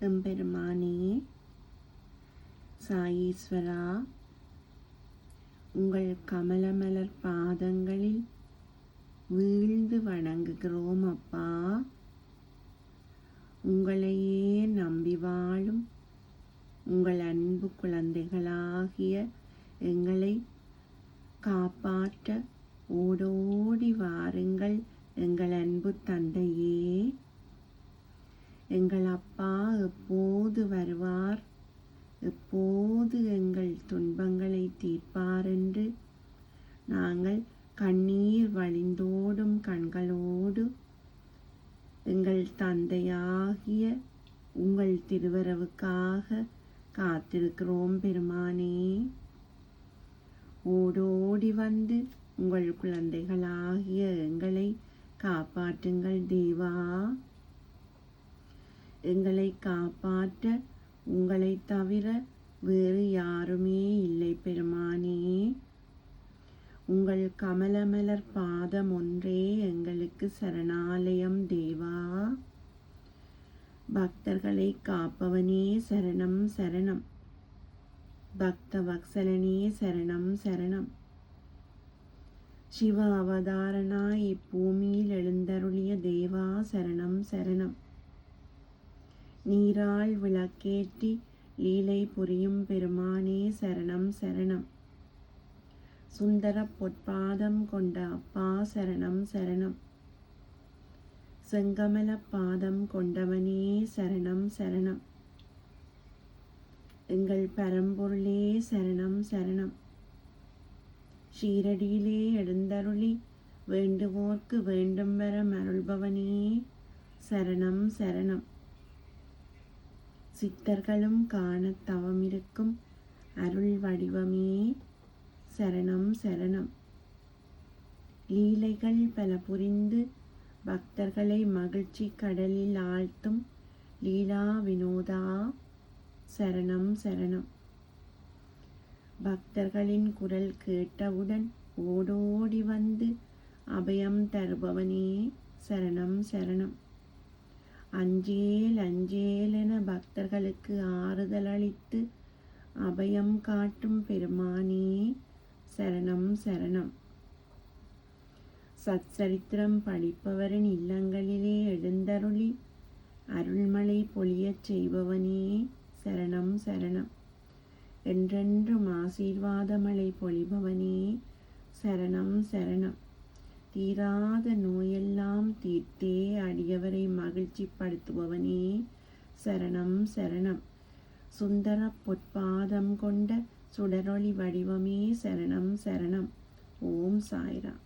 எம்பெருமானே சாயீஸ்வரா, உங்கள் கமலமலர் பாதங்களில் வீழ்ந்து வணங்குகிறோம் அப்பா. உங்களையே நம்பி வாழும் உங்கள் அன்பு குழந்தைகளாகிய எங்களை காப்பாற்ற ஓடோடி வாருங்கள் எங்கள் அன்பு தந்தையே. எங்கள் அப்பா எப்போது வருவார், எப்போது எங்கள் துன்பங்களை தீர்ப்பார் என்று நாங்கள் கண்ணீர் வழிந்தோடும் கண்களோடு எங்கள் தந்தையாகிய உங்கள் திருவரவுக்காக காத்திருக்கிறோம் பெருமானே. ஓடோடி வந்து உங்கள் குழந்தைகளாகிய எங்களை காப்பாற்றுங்கள் தேவா. எங்களை காப்பாற்ற உங்களை தவிர வேறு யாருமே இல்லை பெருமானே. உங்கள் கமலமலர் பாதம் ஒன்றே எங்களுக்கு சரணாலயம் தேவா. பக்தர்களை காப்பவனே சரணம் சரணம், பக்த வத்சலனே சரணம் சரணம். சிவ அவதாரனாய் இப்பூமியில் எழுந்தருளிய தேவா சரணம் சரணம். நீரால் விளக்கேற்றி லீலை புரியும் பெருமானே சரணம் சரணம். சுந்தர பொற்பாதம் கொண்ட அப்பா சரணம் சரணம். செங்கமல பாதம் கொண்டவனே சரணம் சரணம். எங்கள் பரம்பொருளே சரணம் சரணம். ஷீரடியிலே எழுந்தருளி வேண்டுவோர்க்கு வேண்டும் வர அருள்பவனே சரணம் சரணம். சித்தர்களும் காணத் தவமிருக்கும் அருள் வடிவமே சரணம் சரணம். லீலைகள் பல புரிந்து பக்தர்களை மகிழ்ச்சி கடலில் ஆழ்த்தும் லீலா வினோதா சரணம் சரணம். பக்தர்களின் குரல் கேட்டவுடன் ஓடோடி வந்து அபயம் தருபவனே சரணம் சரணம். அஞ்சேல் அஞ்சேல் என பக்தர்களுக்கு ஆறுதல் அளித்து அபயம் காட்டும் பெருமானே சரணம் சரணம். சச்சரித்திரம் படிப்பவரின் இல்லங்களிலே எழுந்தருளி அருள்மழை பொழியச் செய்பவனே சரணம் சரணம். என்றென்றும் ஆசீர்வாத மழை பொழிபவனே சரணம் சரணம். தீராத நோயெல்லாம் தீர்த்தே அடியவரை மகிழ்ச்சிப்படுத்துபவனே சரணம் சரணம். சுந்தர பொற்பாதம் கொண்ட சுடரொளி வடிவமே சரணம் சரணம். ஓம் சாய்ராம்.